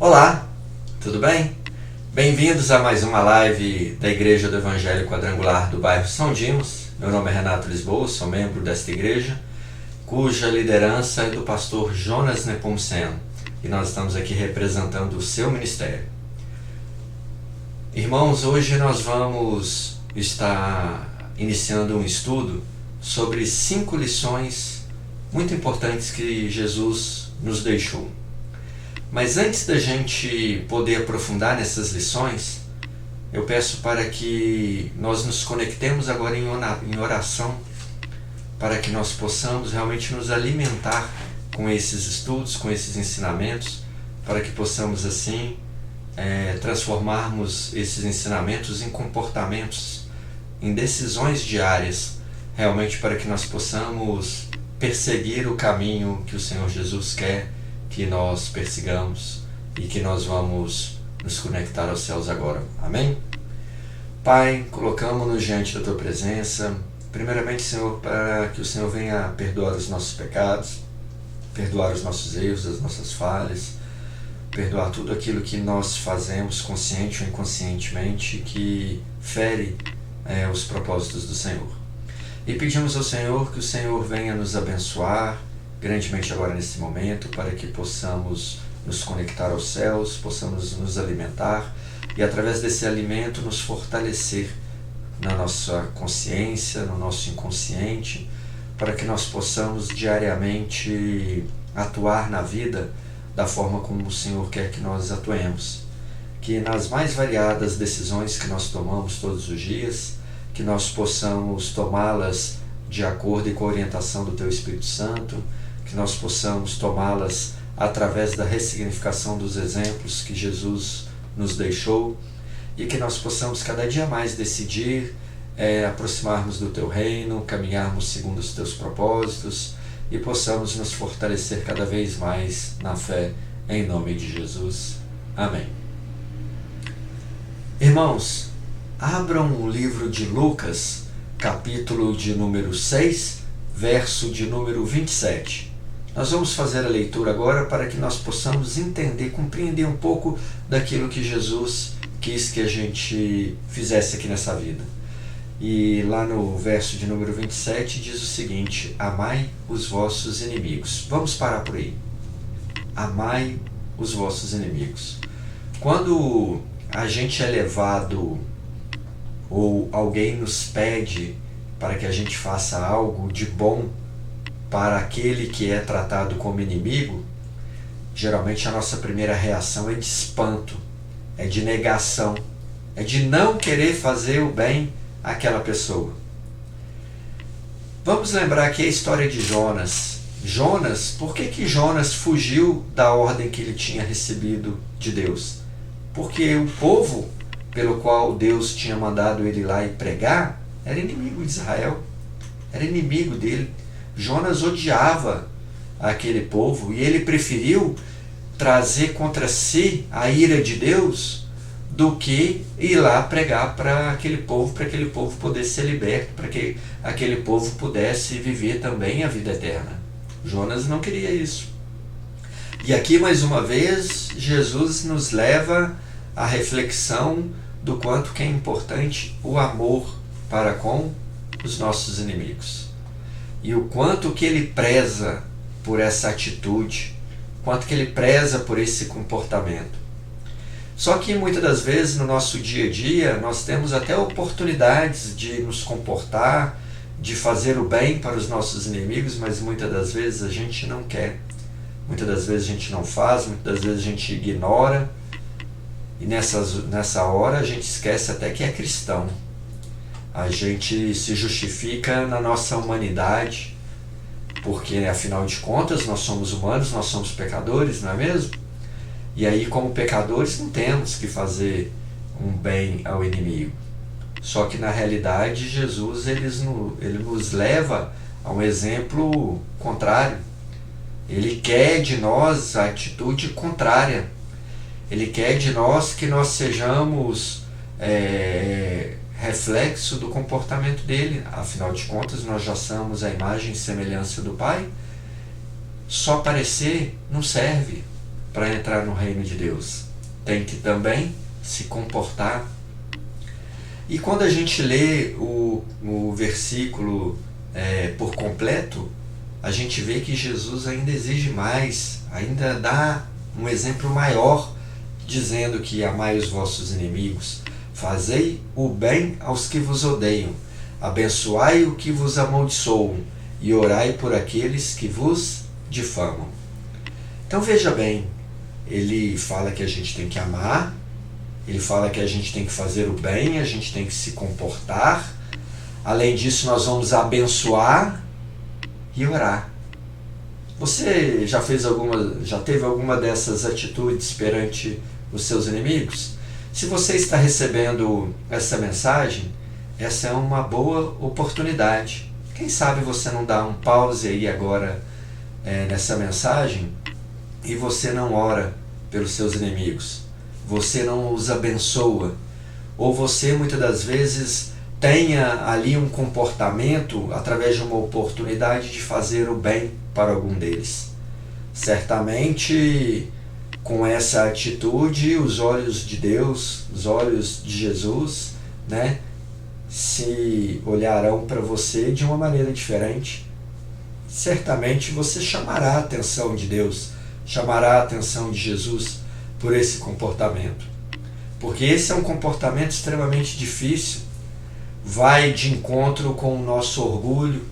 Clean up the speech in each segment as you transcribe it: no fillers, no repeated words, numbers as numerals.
Olá, tudo bem? Bem-vindos a mais uma live da Igreja do Evangelho Quadrangular do bairro São Dimos. Meu nome é Renato Lisboa, sou membro desta igreja, cuja liderança é do pastor Jonas Nepomuceno, e nós estamos aqui representando o seu ministério. Irmãos, hoje nós vamos estar iniciando um estudo sobre 5 lições muito importantes que Jesus nos deixou. Mas antes da gente poder aprofundar nessas lições, eu peço para que nós nos conectemos agora em oração, para que nós possamos realmente nos alimentar com esses estudos, com esses ensinamentos, para que possamos assim transformarmos esses ensinamentos em comportamentos, em decisões diárias, realmente para que nós possamos perseguir o caminho que o Senhor Jesus quer que nós persigamos e que nós vamos nos conectar aos céus agora. Amém? Pai, colocamos-nos diante da Tua presença, primeiramente, Senhor, para que o Senhor venha perdoar os nossos pecados, perdoar os nossos erros, as nossas falhas, perdoar tudo aquilo que nós fazemos, consciente ou inconscientemente, que fere os propósitos do Senhor. E pedimos ao Senhor que o Senhor venha nos abençoar grandemente agora nesse momento, para que possamos nos conectar aos céus, possamos nos alimentar e através desse alimento nos fortalecer na nossa consciência, no nosso inconsciente, para que nós possamos diariamente atuar na vida da forma como o Senhor quer que nós atuemos. Que nas mais variadas decisões que nós tomamos todos os dias, que nós possamos tomá-las de acordo e com a orientação do Teu Espírito Santo, que nós possamos tomá-las através da ressignificação dos exemplos que Jesus nos deixou e que nós possamos cada dia mais decidir aproximarmos do Teu reino, caminharmos segundo os Teus propósitos e possamos nos fortalecer cada vez mais na fé, em nome de Jesus. Amém. Irmãos, abram o livro de Lucas, capítulo de número 6, verso de número 27. Nós vamos fazer a leitura agora para que nós possamos entender, compreender um pouco daquilo que Jesus quis que a gente fizesse aqui nessa vida. E lá no verso de número 27 diz o seguinte: amai os vossos inimigos. Vamos parar por aí. Amai os vossos inimigos. Quando a gente é levado ou alguém nos pede para que a gente faça algo de bom para aquele que é tratado como inimigo, geralmente a nossa primeira reação é de espanto, é de negação, é de não querer fazer o bem àquela pessoa. Vamos lembrar aqui a história de Jonas. Por que Jonas fugiu da ordem que ele tinha recebido de Deus? Porque o povo pelo qual Deus tinha mandado ele ir lá e pregar era inimigo de Israel, era inimigo dele. Jonas odiava aquele povo e ele preferiu trazer contra si a ira de Deus do que ir lá pregar para aquele povo pudesse ser liberto, para que aquele povo pudesse viver também a vida eterna. Jonas não queria isso. E aqui, mais uma vez, Jesus nos leva à reflexão do quanto que é importante o amor para com os nossos inimigos. E o quanto que ele preza por essa atitude, quanto que ele preza por esse comportamento. Só que muitas das vezes no nosso dia a dia nós temos até oportunidades de nos comportar, de fazer o bem para os nossos inimigos, mas muitas das vezes a gente não quer. Muitas das vezes a gente não faz, muitas das vezes a gente ignora. E nessa hora a gente esquece até que é cristão. A gente se justifica na nossa humanidade, porque afinal de contas nós somos humanos, nós somos pecadores, não é mesmo? E aí, como pecadores, não temos que fazer um bem ao inimigo. Só que na realidade Jesus ele nos leva a um exemplo contrário. Ele quer de nós a atitude contrária. Ele quer de nós que nós sejamos reflexo do comportamento dele. Afinal de contas, nós já somos a imagem e semelhança do Pai. Só parecer não serve. para entrar no reino de Deus? Tem que também se comportar. E quando a gente lê o versículo por completo, a gente vê que Jesus ainda exige mais, ainda dá um exemplo maior, dizendo que amai os vossos inimigos, fazei o bem aos que vos odeiam, abençoai o que vos amaldiçoam e orai por aqueles que vos difamam. Então veja bem, ele fala que a gente tem que amar, ele fala que a gente tem que fazer o bem, a gente tem que se comportar. Além disso, nós vamos abençoar e orar. Você já teve alguma dessas atitudes perante os seus inimigos? Se você está recebendo essa mensagem, essa é uma boa oportunidade. Quem sabe você não dá um pause aí agora nessa mensagem e você não ora pelos seus inimigos, você não os abençoa, ou você muitas das vezes tenha ali um comportamento através de uma oportunidade de fazer o bem para algum deles. Certamente, com essa atitude, os olhos de Deus, os olhos de Jesus, se olharão para você de uma maneira diferente. Certamente você chamará a atenção de Deus, chamará a atenção de Jesus por esse comportamento. Porque esse é um comportamento extremamente difícil, vai de encontro com o nosso orgulho.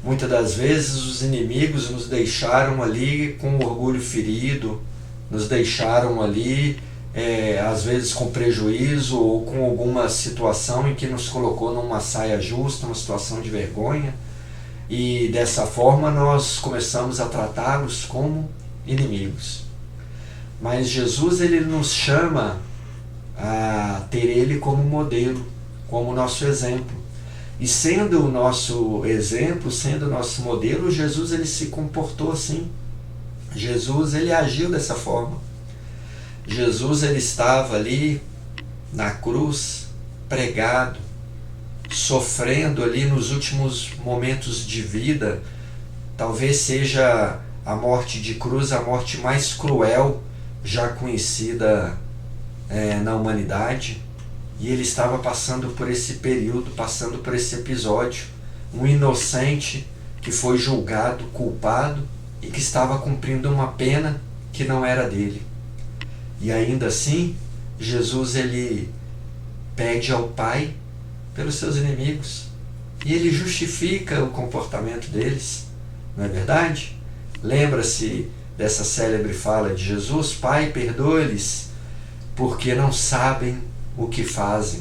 Muitas das vezes os inimigos nos deixaram ali com o orgulho ferido, nos deixaram ali, às vezes com prejuízo ou com alguma situação em que nos colocou numa saia justa, uma situação de vergonha. E dessa forma nós começamos a tratá-los como inimigos. Mas Jesus, ele nos chama a ter ele como modelo, como nosso exemplo. E sendo o nosso exemplo, sendo o nosso modelo, Jesus, ele se comportou assim. Jesus, ele agiu dessa forma. Jesus, ele estava ali na cruz, pregado, sofrendo ali nos últimos momentos de vida. Talvez seja a morte de cruz a morte mais cruel já conhecida na humanidade. E ele estava passando por esse período, passando por esse episódio. Um inocente que foi julgado, culpado e que estava cumprindo uma pena que não era dele. E ainda assim, Jesus, ele pede ao Pai pelos seus inimigos. E ele justifica o comportamento deles. Não é verdade? Lembra-se dessa célebre fala de Jesus: Pai, perdoa-lhes, porque não sabem o que fazem.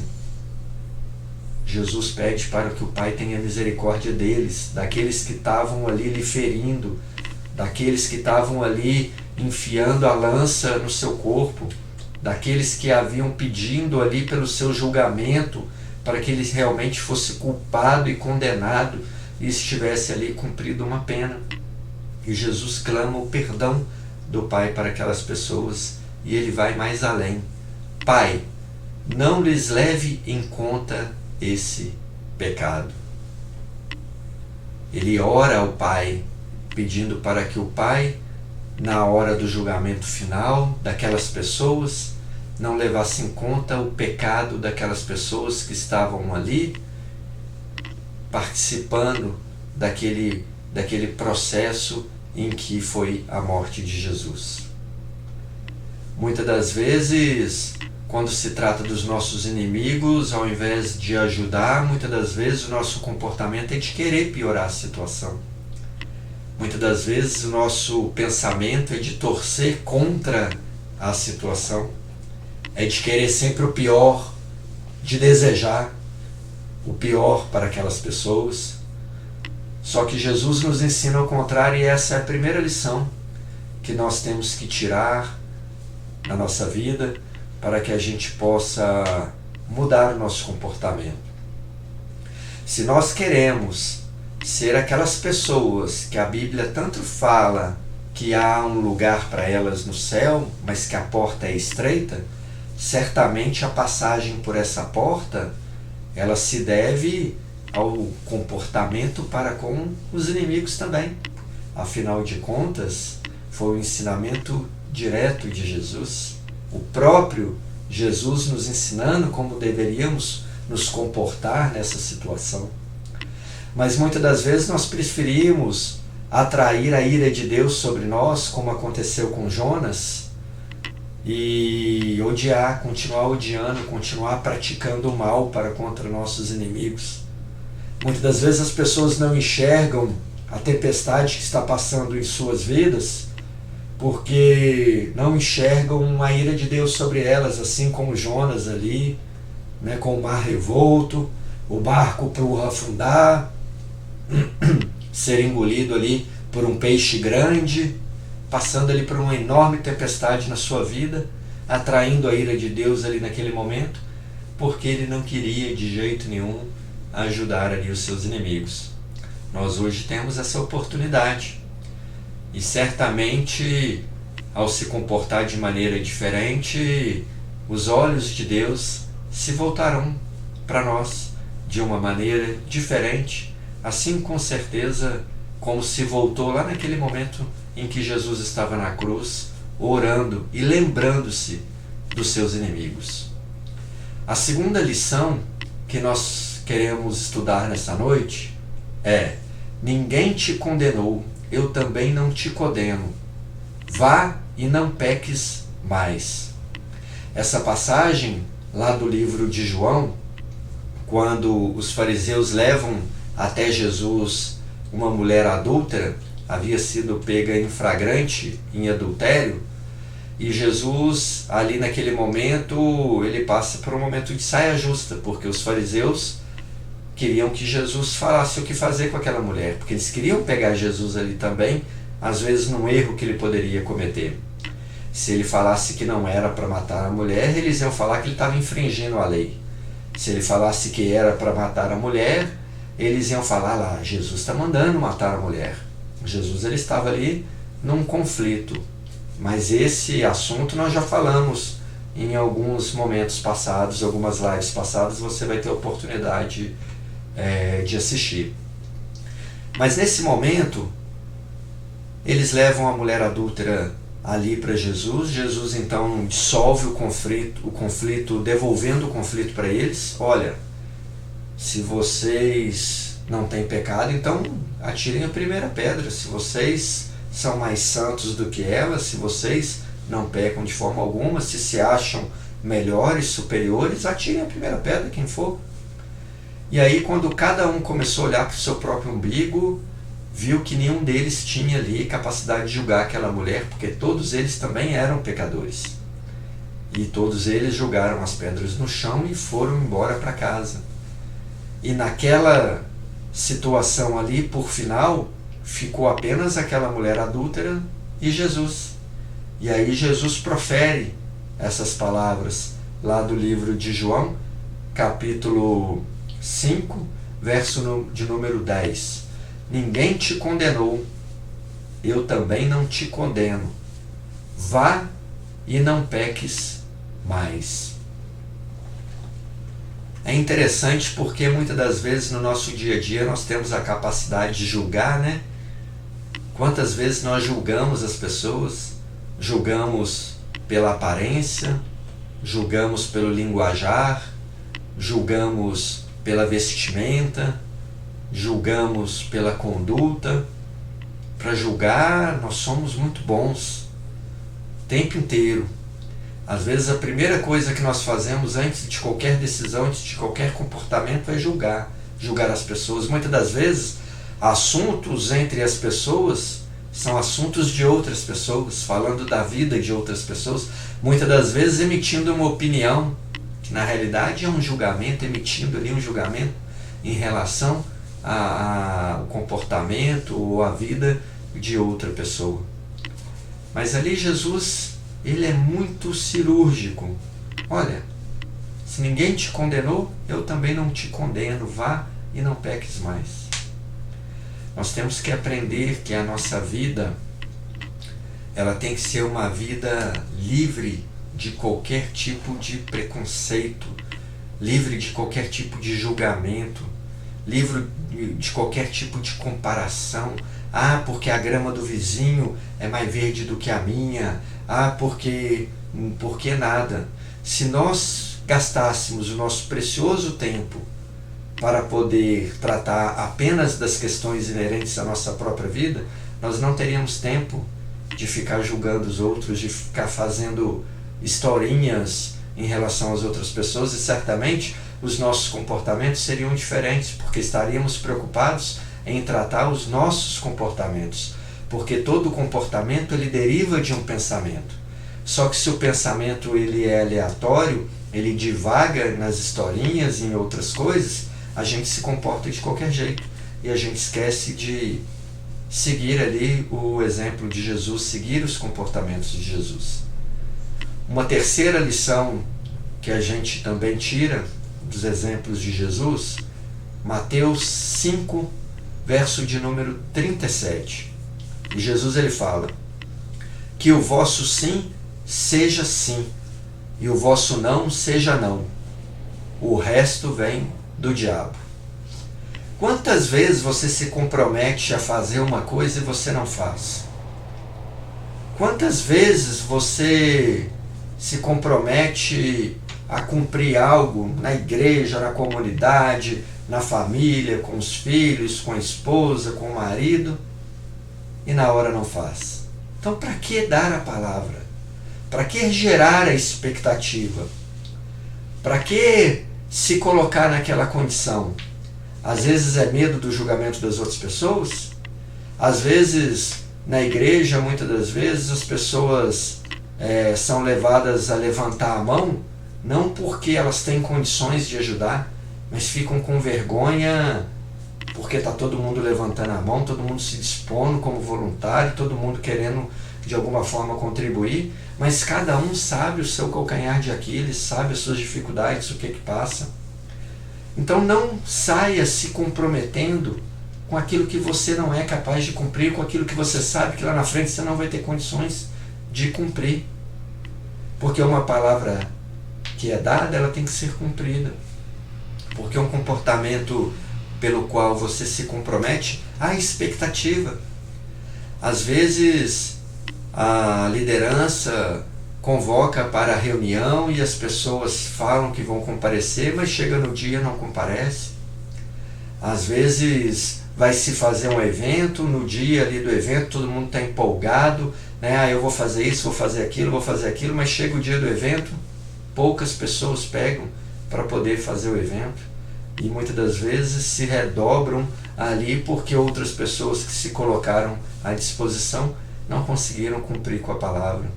Jesus pede para que o Pai tenha misericórdia deles, daqueles que estavam ali lhe ferindo, daqueles que estavam ali enfiando a lança no seu corpo, daqueles que haviam pedindo ali pelo seu julgamento, para que ele realmente fosse culpado e condenado e estivesse ali cumprido uma pena. E Jesus clama o perdão do Pai para aquelas pessoas, e ele vai mais além. Pai, não lhes leve em conta esse pecado. Ele ora ao Pai, pedindo para que o Pai, na hora do julgamento final daquelas pessoas, não levasse em conta o pecado daquelas pessoas que estavam ali participando daquele processo em que foi a morte de Jesus. Muitas das vezes, quando se trata dos nossos inimigos, ao invés de ajudar, muitas das vezes o nosso comportamento é de querer piorar a situação. Muitas das vezes o nosso pensamento é de torcer contra a situação, é de querer sempre o pior, de desejar o pior para aquelas pessoas. Só que Jesus nos ensina ao contrário, e essa é a primeira lição que nós temos que tirar na nossa vida para que a gente possa mudar o nosso comportamento. Se nós queremos ser aquelas pessoas que a Bíblia tanto fala que há um lugar para elas no céu, mas que a porta é estreita, certamente a passagem por essa porta, ela se deve ao comportamento para com os inimigos também. Afinal de contas, foi o ensinamento direto de Jesus, o próprio Jesus nos ensinando como deveríamos nos comportar nessa situação. Mas muitas das vezes nós preferimos atrair a ira de Deus sobre nós, como aconteceu com Jonas, e odiar, continuar odiando, continuar praticando o mal para contra nossos inimigos. Muitas das vezes as pessoas não enxergam a tempestade que está passando em suas vidas porque não enxergam a ira de Deus sobre elas, assim como Jonas ali, né, com o mar revolto, o barco para afundar, ser engolido ali por um peixe grande, passando ali por uma enorme tempestade na sua vida, atraindo a ira de Deus ali naquele momento, porque ele não queria de jeito nenhum ajudar ali os seus inimigos. Nós hoje temos essa oportunidade e certamente, ao se comportar de maneira diferente, os olhos de Deus se voltarão para nós de uma maneira diferente, assim com certeza como se voltou lá naquele momento em que Jesus estava na cruz, orando e lembrando-se dos seus inimigos. A segunda lição que nós queremos estudar nessa noite é: ninguém te condenou, eu também não te condeno. Vá e não peques mais. Essa passagem lá do livro de João, quando os fariseus levam até Jesus uma mulher adúltera, havia sido pega em flagrante, em adultério, e Jesus, ali naquele momento, ele passa por um momento de saia justa, porque os fariseus queriam que Jesus falasse o que fazer com aquela mulher, porque eles queriam pegar Jesus ali também, às vezes num erro que ele poderia cometer. Se ele falasse que não era para matar a mulher, eles iam falar que ele estava infringindo a lei. Se ele falasse que era para matar a mulher, eles iam falar lá, Jesus está mandando matar a mulher. Jesus ele estava ali num conflito. Mas esse assunto nós já falamos em alguns momentos passados, algumas lives passadas, você vai ter a oportunidade de assistir. Mas nesse momento, eles levam a mulher adúltera ali para Jesus. Jesus então dissolve o conflito, devolvendo o conflito para eles. Olha, se vocês não têm pecado, então atirem a primeira pedra. Se vocês são mais santos do que ela, se vocês não pecam de forma alguma, se acham melhores, superiores, atirem a primeira pedra, quem for. E aí, quando cada um começou a olhar para o seu próprio umbigo, viu que nenhum deles tinha ali capacidade de julgar aquela mulher, porque todos eles também eram pecadores. E todos eles jogaram as pedras no chão e foram embora para casa. E naquela situação ali, por final, ficou apenas aquela mulher adúltera e Jesus. E aí Jesus profere essas palavras lá do livro de João, capítulo 5, verso de número 10. Ninguém te condenou, eu também não te condeno. Vá e não peques mais. É interessante porque muitas das vezes no nosso dia a dia nós temos a capacidade de julgar, né? Quantas vezes nós julgamos as pessoas, julgamos pela aparência, julgamos pelo linguajar, julgamos pela vestimenta, julgamos pela conduta. Para julgar, nós somos muito bons o tempo inteiro. Às vezes a primeira coisa que nós fazemos antes de qualquer decisão, antes de qualquer comportamento, é julgar as pessoas. Muitas das vezes, assuntos entre as pessoas são assuntos de outras pessoas, falando da vida de outras pessoas, muitas das vezes emitindo uma opinião, que na realidade é um julgamento, emitindo ali um julgamento em relação ao comportamento ou à vida de outra pessoa. Mas ali Jesus, ele é muito cirúrgico. Olha, se ninguém te condenou, eu também não te condeno. Vá e não peques mais. Nós temos que aprender que a nossa vida, ela tem que ser uma vida livre de qualquer tipo de preconceito, livre de qualquer tipo de julgamento, livre de qualquer tipo de comparação. Ah, porque a grama do vizinho é mais verde do que a minha. porque nada. Se nós gastássemos o nosso precioso tempo para poder tratar apenas das questões inerentes à nossa própria vida, nós não teríamos tempo de ficar julgando os outros, de ficar fazendo historinhas em relação às outras pessoas, e certamente os nossos comportamentos seriam diferentes, porque estaríamos preocupados em tratar os nossos comportamentos, porque todo comportamento ele deriva de um pensamento. Só que se o pensamento ele é aleatório, ele divaga nas historinhas e em outras coisas, a gente se comporta de qualquer jeito e a gente esquece de seguir ali o exemplo de Jesus, seguir os comportamentos de Jesus. Uma terceira lição que a gente também tira dos exemplos de Jesus, Mateus 5, verso de número 37. E Jesus ele fala: que o vosso sim seja sim, e o vosso não seja não. O resto vem do diabo. Quantas vezes você se compromete a fazer uma coisa e você não faz? Quantas vezes você se compromete a cumprir algo na igreja, na comunidade, na família, com os filhos, com a esposa, com o marido, e na hora não faz? Então, para que dar a palavra? Para que gerar a expectativa? Para que se colocar naquela condição? Às vezes é medo do julgamento das outras pessoas. Às vezes, na igreja, muitas das vezes, as pessoas são levadas a levantar a mão, não porque elas têm condições de ajudar, mas ficam com vergonha porque está todo mundo levantando a mão, todo mundo se dispondo como voluntário, todo mundo querendo de alguma forma contribuir, mas cada um sabe o seu calcanhar de Aquiles, sabe as suas dificuldades, o que passa. Então não saia se comprometendo com aquilo que você não é capaz de cumprir, com aquilo que você sabe que lá na frente você não vai ter condições de cumprir. Porque uma palavra que é dada, ela tem que ser cumprida. Porque um comportamento pelo qual você se compromete, há expectativa. Às vezes a liderança convoca para a reunião e as pessoas falam que vão comparecer, mas chega no dia e não comparece. Às vezes vai se fazer um evento, no dia ali do evento todo mundo está empolgado, né? Eu vou fazer isso, vou fazer aquilo, mas chega o dia do evento, poucas pessoas pegam para poder fazer o evento e muitas das vezes se redobram ali porque outras pessoas que se colocaram à disposição não conseguiram cumprir com a palavra.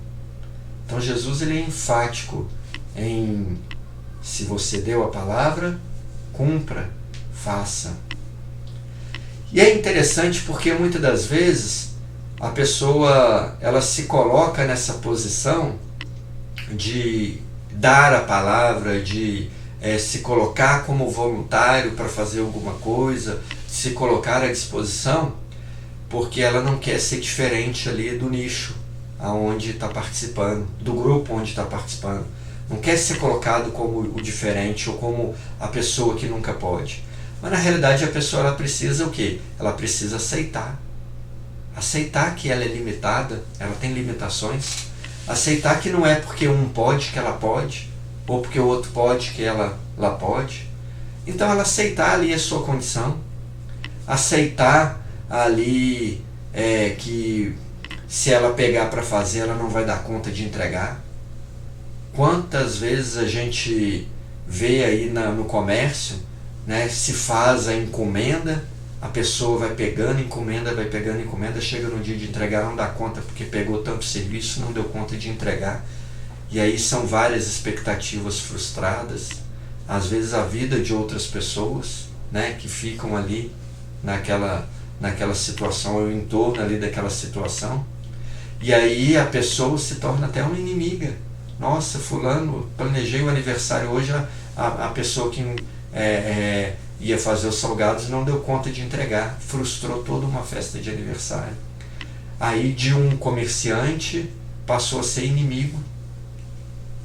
Então Jesus ele é enfático em: se você deu a palavra, cumpra, faça. E é interessante porque muitas das vezes a pessoa ela se coloca nessa posição de dar a palavra, de se colocar como voluntário para fazer alguma coisa, se colocar à disposição, porque ela não quer ser diferente ali do nicho aonde está participando, do grupo onde está participando. Não quer ser colocado como o diferente ou como a pessoa que nunca pode. Mas na realidade a pessoa ela precisa o quê? Ela precisa aceitar. Aceitar que ela é limitada, ela tem limitações. Aceitar que não é porque um pode que ela pode, ou porque o outro pode que ela pode. Então ela aceitar ali a sua condição. Aceitar ali que se ela pegar para fazer, ela não vai dar conta de entregar. Quantas vezes a gente vê aí no comércio, né, se faz a encomenda, a pessoa vai pegando encomenda, chega no dia de entregar, não dá conta porque pegou tanto serviço, não deu conta de entregar. E aí são várias expectativas frustradas, às vezes a vida de outras pessoas, né, que ficam ali naquela situação, ou em torno ali daquela situação. E aí a pessoa se torna até uma inimiga. Nossa, fulano, planejei o aniversário hoje, a pessoa que ia fazer os salgados não deu conta de entregar, frustrou toda uma festa de aniversário. Aí de um comerciante passou a ser inimigo,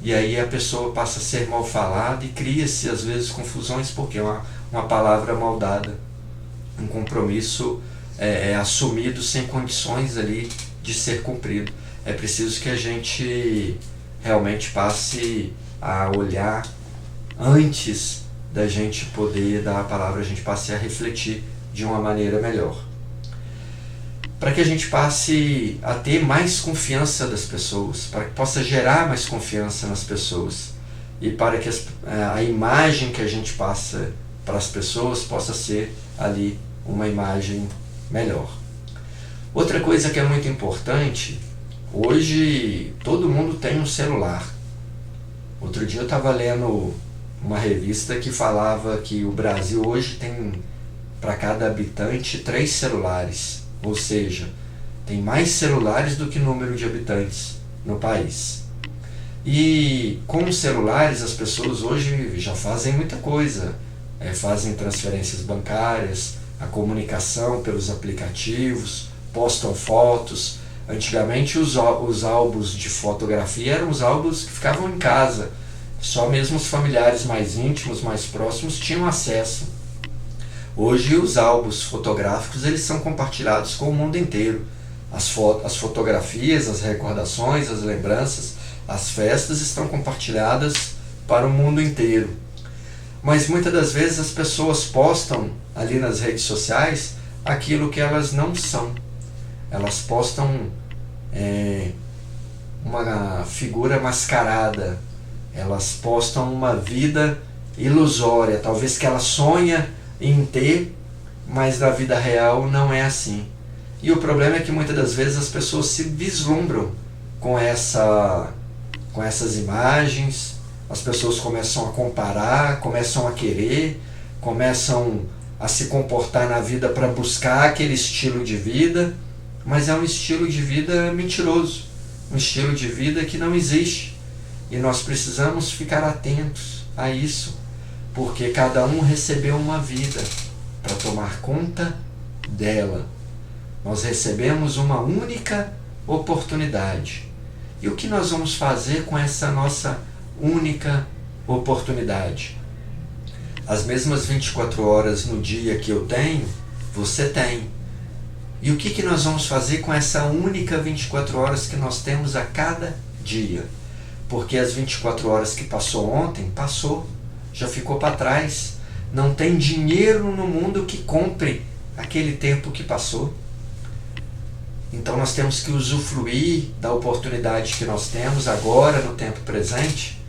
e aí a pessoa passa a ser mal falada e cria-se às vezes confusões porque é uma palavra mal dada, um compromisso assumido sem condições ali de ser cumprido. é preciso que a gente realmente passe a olhar antes da gente poder dar a palavra, a gente passe a refletir de uma maneira melhor. Para que a gente passe a ter mais confiança das pessoas, para que possa gerar mais confiança nas pessoas e para que a imagem que a gente passa para as pessoas possa ser ali uma imagem melhor. Outra coisa que é muito importante, hoje todo mundo tem um celular. Outro dia eu estava lendo uma revista que falava que o Brasil hoje tem, para cada habitante, 3 celulares. Ou seja, tem mais celulares do que número de habitantes no país. E com os celulares as pessoas hoje já fazem muita coisa. Fazem transferências bancárias, a comunicação pelos aplicativos, postam fotos. Antigamente os álbuns de fotografia eram os álbuns que ficavam em casa. Só mesmo os familiares mais íntimos, mais próximos tinham acesso. Hoje os álbuns fotográficos eles são compartilhados com o mundo inteiro. As fotografias, as recordações, as lembranças, as festas estão compartilhadas para o mundo inteiro. Mas muitas das vezes as pessoas postam ali nas redes sociais aquilo que elas não são. Elas postam uma figura mascarada. Elas postam uma vida ilusória, talvez que ela sonha em ter, mas na vida real não é assim. E o problema é que muitas das vezes as pessoas se vislumbram com essas imagens, as pessoas começam a comparar, começam a querer, começam a se comportar na vida para buscar aquele estilo de vida, mas é um estilo de vida mentiroso, um estilo de vida que não existe. E nós precisamos ficar atentos a isso, porque cada um recebeu uma vida para tomar conta dela. Nós recebemos uma única oportunidade. E o que nós vamos fazer com essa nossa única oportunidade? As mesmas 24 horas no dia que eu tenho, você tem. E o que nós vamos fazer com essa única 24 horas que nós temos a cada dia? Porque as 24 horas que passou ontem, passou, já ficou para trás. Não tem dinheiro no mundo que compre aquele tempo que passou. Então nós temos que usufruir da oportunidade que nós temos agora, no tempo presente,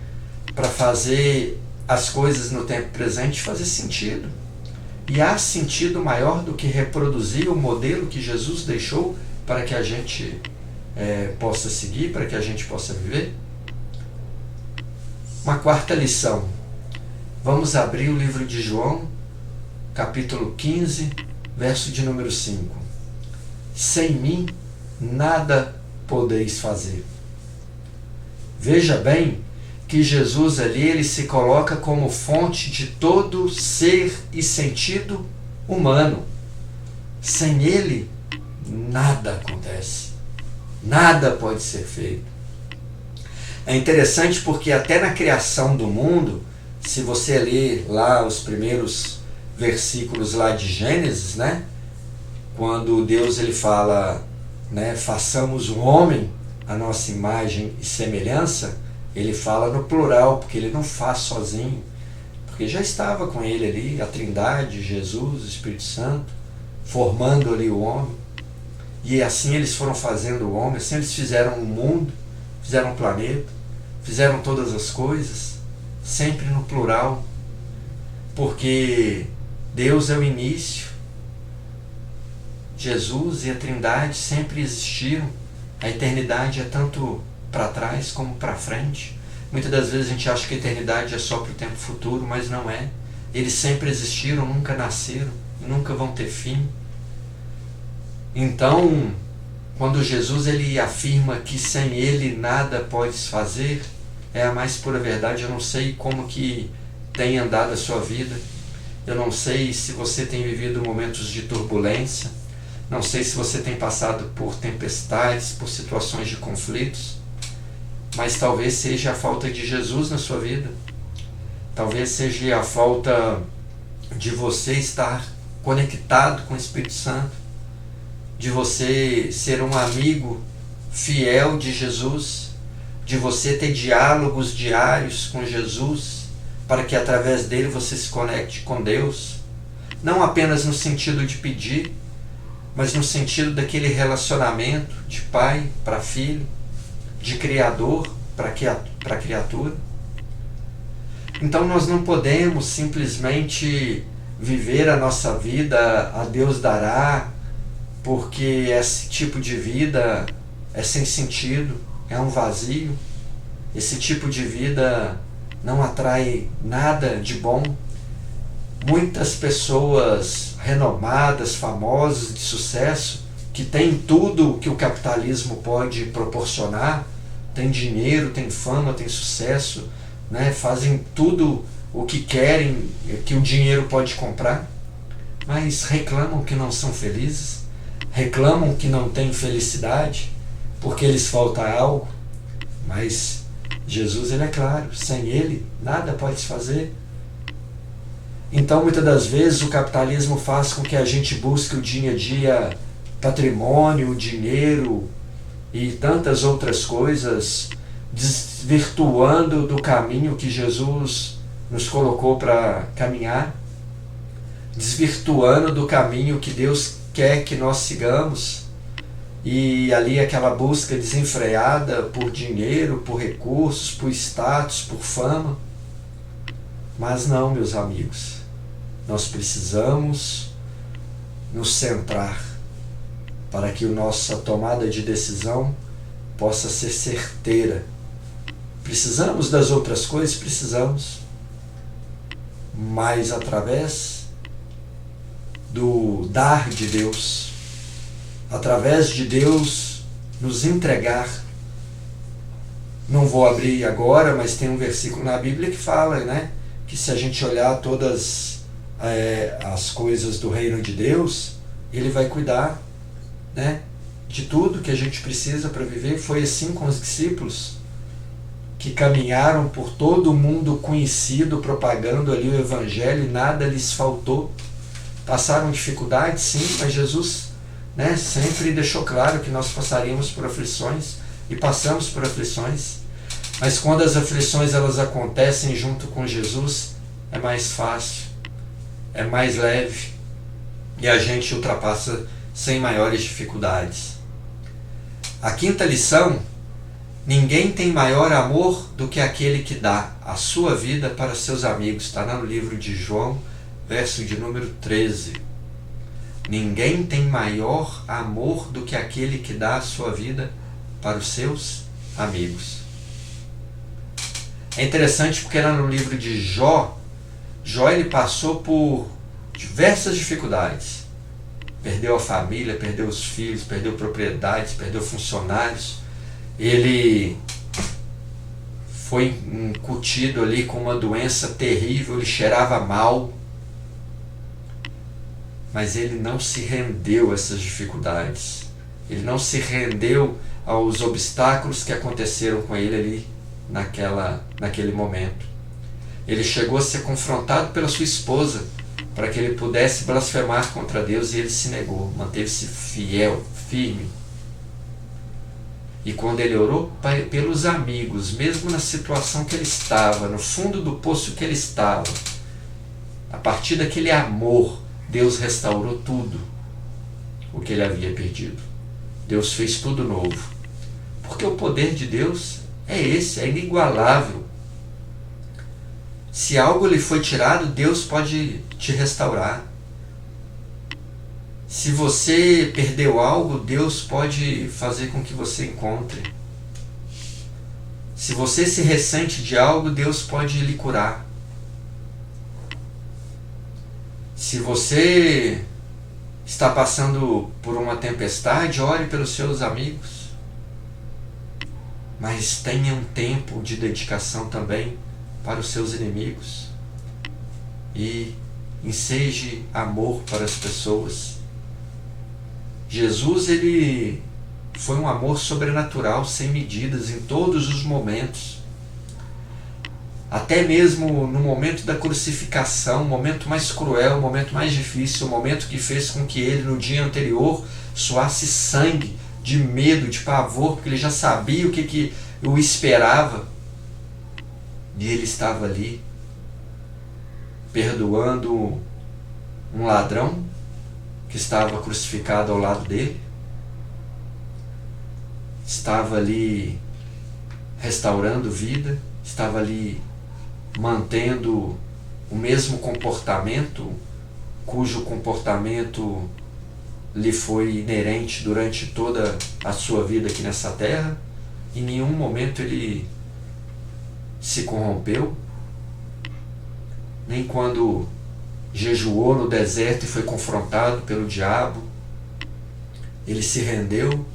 para fazer as coisas no tempo presente fazer sentido. E há sentido maior do que reproduzir o modelo que Jesus deixou para que a gente possa seguir, para que a gente possa viver? Uma quarta lição. Vamos abrir o livro de João, capítulo 15, verso de número 5. Sem mim, nada podeis fazer. Veja bem que Jesus ali ele se coloca como fonte de todo ser e sentido humano. Sem ele, nada acontece. Nada pode ser feito. É interessante porque até na criação do mundo, se você ler lá os primeiros versículos lá de Gênesis, né? Quando Deus ele fala, né, façamos o homem a nossa imagem e semelhança, ele fala no plural, porque ele não faz sozinho, porque já estava com ele ali, a Trindade, Jesus, o Espírito Santo, formando ali o homem. E assim eles foram fazendo o homem, assim eles fizeram o mundo, fizeram o planeta, fizeram todas as coisas, sempre no plural, porque Deus é o início, Jesus e a Trindade sempre existiram, a eternidade é tanto para trás como para frente. Muitas das vezes a gente acha que a eternidade é só para o tempo futuro, mas não é. Eles sempre existiram, nunca nasceram, nunca vão ter fim. Então, quando Jesus ele afirma que sem ele nada podes fazer, é a mais pura verdade. Eu não sei como que tem andado a sua vida, eu não sei se você tem vivido momentos de turbulência, não sei se você tem passado por tempestades, por situações de conflitos, mas talvez seja a falta de Jesus na sua vida, talvez seja a falta de você estar conectado com o Espírito Santo, de você ser um amigo fiel de Jesus, de você ter diálogos diários com Jesus, para que através dele você se conecte com Deus, não apenas no sentido de pedir, mas no sentido daquele relacionamento de pai para filho, de criador para criatura. Então nós não podemos simplesmente viver a nossa vida a Deus dará, porque esse tipo de vida é sem sentido, é um vazio. Esse tipo de vida não atrai nada de bom. Muitas pessoas renomadas, famosas, de sucesso, que têm tudo que o capitalismo pode proporcionar, tem dinheiro, tem fama, tem sucesso, né? Fazem tudo o que querem, que o dinheiro pode comprar, mas reclamam que não são felizes, reclamam que não têm felicidade, porque lhes falta algo. Mas Jesus, ele é claro, sem ele nada pode se fazer. Então muitas das vezes o capitalismo faz com que a gente busque o dia a dia patrimônio, o dinheiro e tantas outras coisas, desvirtuando do caminho que Jesus nos colocou para caminhar, desvirtuando do caminho que Deus quer que nós sigamos, e ali aquela busca desenfreada por dinheiro, por recursos, por status, por fama. Mas não, meus amigos, nós precisamos nos centrar para que a nossa tomada de decisão possa ser certeira. Precisamos das outras coisas? Precisamos. Mas através do dar de Deus, através de Deus nos entregar. Não vou abrir agora, mas tem um versículo na Bíblia que fala, né, que se a gente olhar todas as coisas do reino de Deus, ele vai cuidar, né, de tudo que a gente precisa para viver. Foi assim com os discípulos que caminharam por todo o mundo conhecido, propagando ali o Evangelho, e nada lhes faltou. Passaram dificuldades, sim, mas Jesus, né, sempre deixou claro que nós passaríamos por aflições, e passamos por aflições. Mas quando as aflições elas acontecem junto com Jesus, é mais fácil, é mais leve, e a gente ultrapassa sem maiores dificuldades. A quinta lição: ninguém tem maior amor do que aquele que dá a sua vida para seus amigos. Está no livro de João, verso de número 13. Ninguém tem maior amor do que aquele que dá a sua vida para os seus amigos. É interessante porque lá no livro de Jó, ele passou por diversas dificuldades. Perdeu a família, perdeu os filhos, perdeu propriedades, perdeu funcionários. Ele foi incutido ali com uma doença terrível, ele cheirava mal. Mas ele não se rendeu a essas dificuldades. Ele não se rendeu aos obstáculos que aconteceram com ele ali naquele momento. Ele chegou a ser confrontado pela sua esposa para que ele pudesse blasfemar contra Deus, e ele se negou, manteve-se fiel, firme. E quando ele orou pelos amigos, mesmo na situação que ele estava, no fundo do poço que ele estava, a partir daquele amor, Deus restaurou tudo o que ele havia perdido. Deus fez tudo novo. Porque o poder de Deus é esse, é inigualável. Se algo lhe foi tirado, Deus pode te restaurar. Se você perdeu algo, Deus pode fazer com que você encontre. Se você se ressente de algo, Deus pode lhe curar. Se você está passando por uma tempestade, ore pelos seus amigos. Mas tenha um tempo de dedicação também para os seus inimigos. E enseje amor para as pessoas. Jesus, ele foi um amor sobrenatural, sem medidas, em todos os momentos. Até mesmo no momento da crucificação, o momento mais cruel, o momento mais difícil, o momento que fez com que ele, no dia anterior, suasse sangue de medo, de pavor, porque ele já sabia o que o esperava. E ele estava ali, perdoando um ladrão que estava crucificado ao lado dele. Estava ali restaurando vida, estava ali mantendo o mesmo comportamento, cujo comportamento lhe foi inerente durante toda a sua vida aqui nessa terra. Em nenhum momento ele se corrompeu, nem quando jejuou no deserto e foi confrontado pelo diabo, ele se rendeu,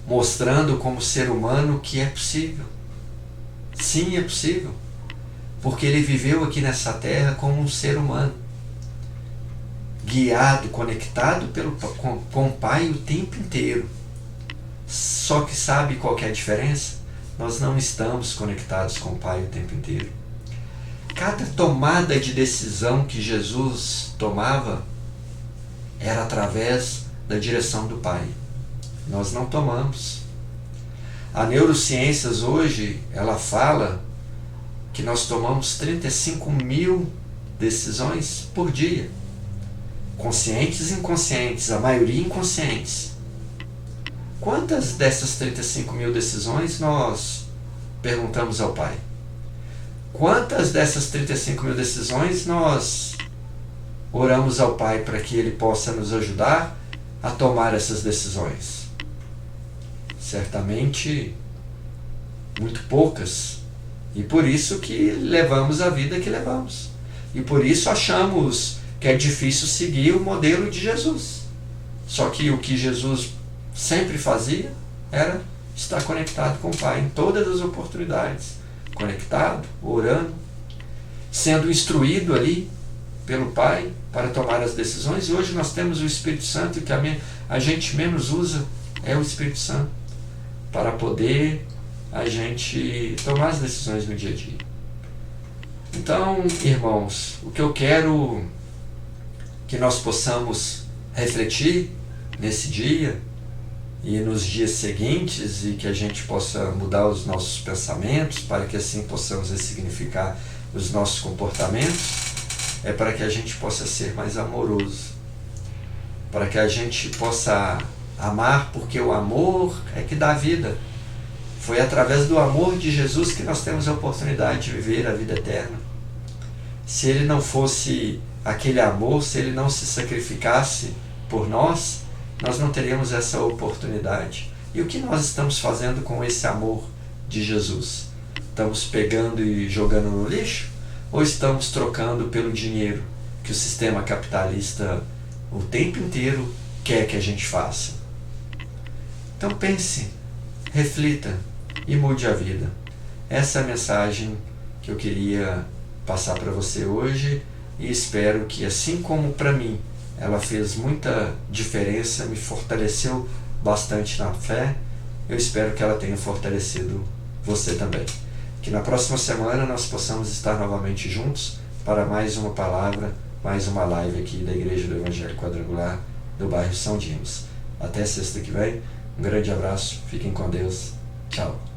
mostrando como ser humano que é possível. Sim, é possível, porque ele viveu aqui nessa terra como um ser humano, guiado, conectado com o Pai o tempo inteiro. Só que sabe qual que é a diferença? Nós não estamos conectados com o Pai o tempo inteiro. Cada tomada de decisão que Jesus tomava era através da direção do Pai. Nós não tomamos. A neurociências hoje, ela fala que nós tomamos 35 mil decisões por dia. Conscientes e inconscientes, a maioria inconscientes. Quantas dessas 35 mil decisões nós perguntamos ao Pai? Quantas dessas 35 mil decisões nós oramos ao Pai para que Ele possa nos ajudar a tomar essas decisões? Certamente muito poucas. E por isso que levamos a vida que levamos. E por isso achamos que é difícil seguir o modelo de Jesus. Só que o que Jesus sempre fazia era estar conectado com o Pai em todas as oportunidades. Conectado, orando, sendo instruído ali pelo Pai para tomar as decisões. E hoje nós temos o Espírito Santo, e o que a gente menos usa é o Espírito Santo para poder a gente tomar as decisões no dia a dia. Então, irmãos, o que eu quero que nós possamos refletir nesse dia e nos dias seguintes, e que a gente possa mudar os nossos pensamentos para que assim possamos ressignificar os nossos comportamentos, é para que a gente possa ser mais amoroso, para que a gente possa amar, porque o amor é que dá vida. Foi através do amor de Jesus que nós temos a oportunidade de viver a vida eterna. Se ele não fosse aquele amor, se ele não se sacrificasse por nós, nós não teríamos essa oportunidade. E o que nós estamos fazendo com esse amor de Jesus? Estamos pegando e jogando no lixo? Ou estamos trocando pelo dinheiro que o sistema capitalista o tempo inteiro quer que a gente faça? Então pense, reflita e mude a vida. Essa é a mensagem que eu queria passar para você hoje, e espero que, assim como para mim ela fez muita diferença, me fortaleceu bastante na fé, eu espero que ela tenha fortalecido você também. Que na próxima semana nós possamos estar novamente juntos para mais uma palavra, mais uma live aqui da Igreja do Evangelho Quadrangular do bairro São Dimas. Até sexta que vem, um grande abraço, fiquem com Deus, tchau.